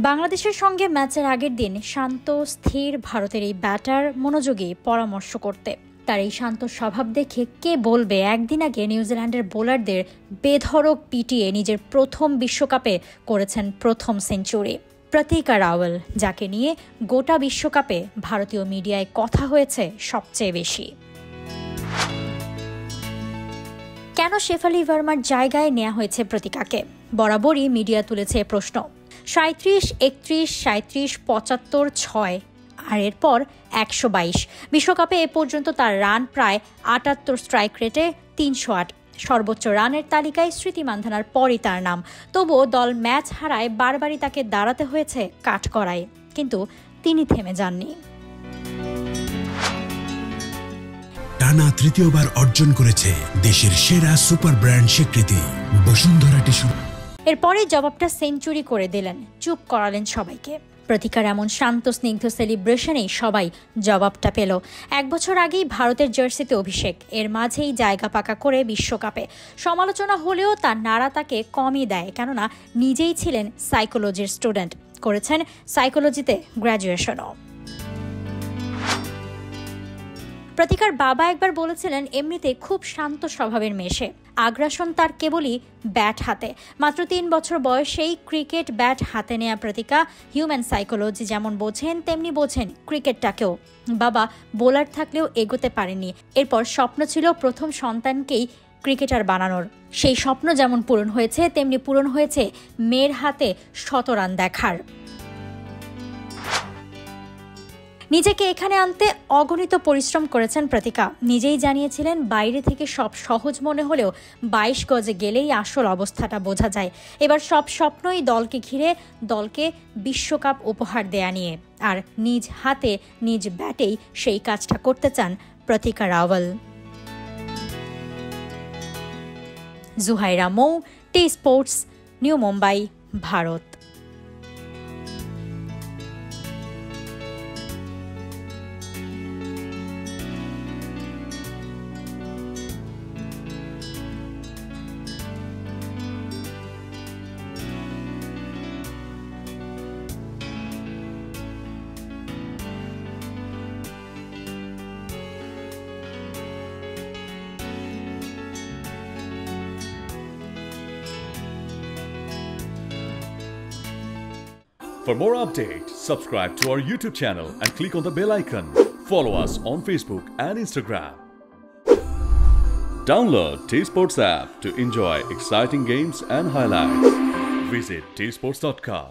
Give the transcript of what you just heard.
বাংলাদেশের সঙ্গে ম্যাচের আগের দিন শান্ত স্থির ভারতের এই ব্যাটার মনোযোগী পরামর্শ করতে। তার এই শান্ত স্বভাব দেখে কে বলবে একদিন আগে নিউজিল্যান্ডের বোলারদের বেধড়ক পিটিয়ে নিজের প্রথম বিশ্বকাপে করেছেন প্রথম সেঞ্চুরি। প্রতিকা রাওয়াল, যাকে নিয়ে গোটা বিশ্বকাপে ভারতীয় মিডিয়ায় কথা হয়েছে সবচেয়ে বেশি। কেন শেফালি ভার্মার জায়গায় নেওয়া হয়েছে প্রতিকাকে? বরাবরই মিডিয়া তুলেছে প্রশ্ন। ৩৭, ৩১, ৩৭, ৭৫, ৬ আর এরপর ১২২। বিশ্বকাপে এ পর্যন্ত তার রান প্রায় ৭৮, স্ট্রাইক রেটে ৩০৮। সর্বোচ্চ রানের তালিকায় স্মৃতি মান্ধানার পরই তার নাম। তবুও দল ম্যাচ হারায় বারবারই তাকে দাঁড়াতে হয়েছে কাঠগড়ায়, কিন্তু তিনি থেমে যাননি। টানা তৃতীয়বার অর্জন করেছে দেশের সেরা সুপার ব্র্যান্ড স্বীকৃতি বসুন্ধরা টিস্যু। এরপরে জবাবটা সেঞ্চুরি করে দিলেন, চুপ করালেন সবাইকে। প্রতিকার এমন শান্ত স্নিগ্ধ সেলিব্রেশনেই সবাই জবাবটা পেল। ১ বছর আগেই ভারতের জার্সিতে অভিষেক, এর মাঝেই জায়গা পাকা করে বিশ্বকাপে। সমালোচনা হলেও তার নাড়া তাকে কমই দেয়, কেননা নিজেই ছিলেন সাইকোলজির স্টুডেন্ট, করেছেন সাইকোলজিতে গ্র্যাজুয়েশনও। প্রতিকার বাবা একবার বলেছিলেন, এমনিতে খুব শান্ত স্বভাবের মেয়ে, আগ্রাসন তার কেবলই ব্যাট হাতে। মাত্র ৩ বছর বয়সেই ক্রিকেট ব্যাট হাতে নেয়া প্রতিকা হিউম্যান সাইকোলজি যেমন বোঝেন তেমনি বোঝেন ক্রিকেটটাকেও। বাবা বোলার থাকলেও এগোতে পারেননি। এরপর স্বপ্ন ছিল প্রথম সন্তানকেই ক্রিকেটার বানানোর। সেই স্বপ্ন যেমন পূরণ হয়েছে, তেমনি পূরণ হয়েছে মেয়ের হাতে শতরান দেখার। নিজেকে এখানে আনতে অগণিত পরিশ্রম করেছেন প্রতিকা। নিজেই জানিয়েছিলেন, বাইরে থেকে সব সহজ মনে হলেও ২২ গজে গেলেই আসল অবস্থাটা বোঝা যায়। এবার সব স্বপ্নই দলকে ঘিরে, দলকে বিশ্বকাপ উপহার দেয়া নিয়ে। আর নিজ হাতে নিজ ব্যাটেই সেই কাজটা করতে চান Pratika Rawal. Juhaira Mou, T sports, New Mumbai, Bharat. For more updates, subscribe to our YouTube channel and click on the bell icon. Follow us on Facebook and Instagram. Download T-Sports app to enjoy exciting games and highlights. Visit tsports.com.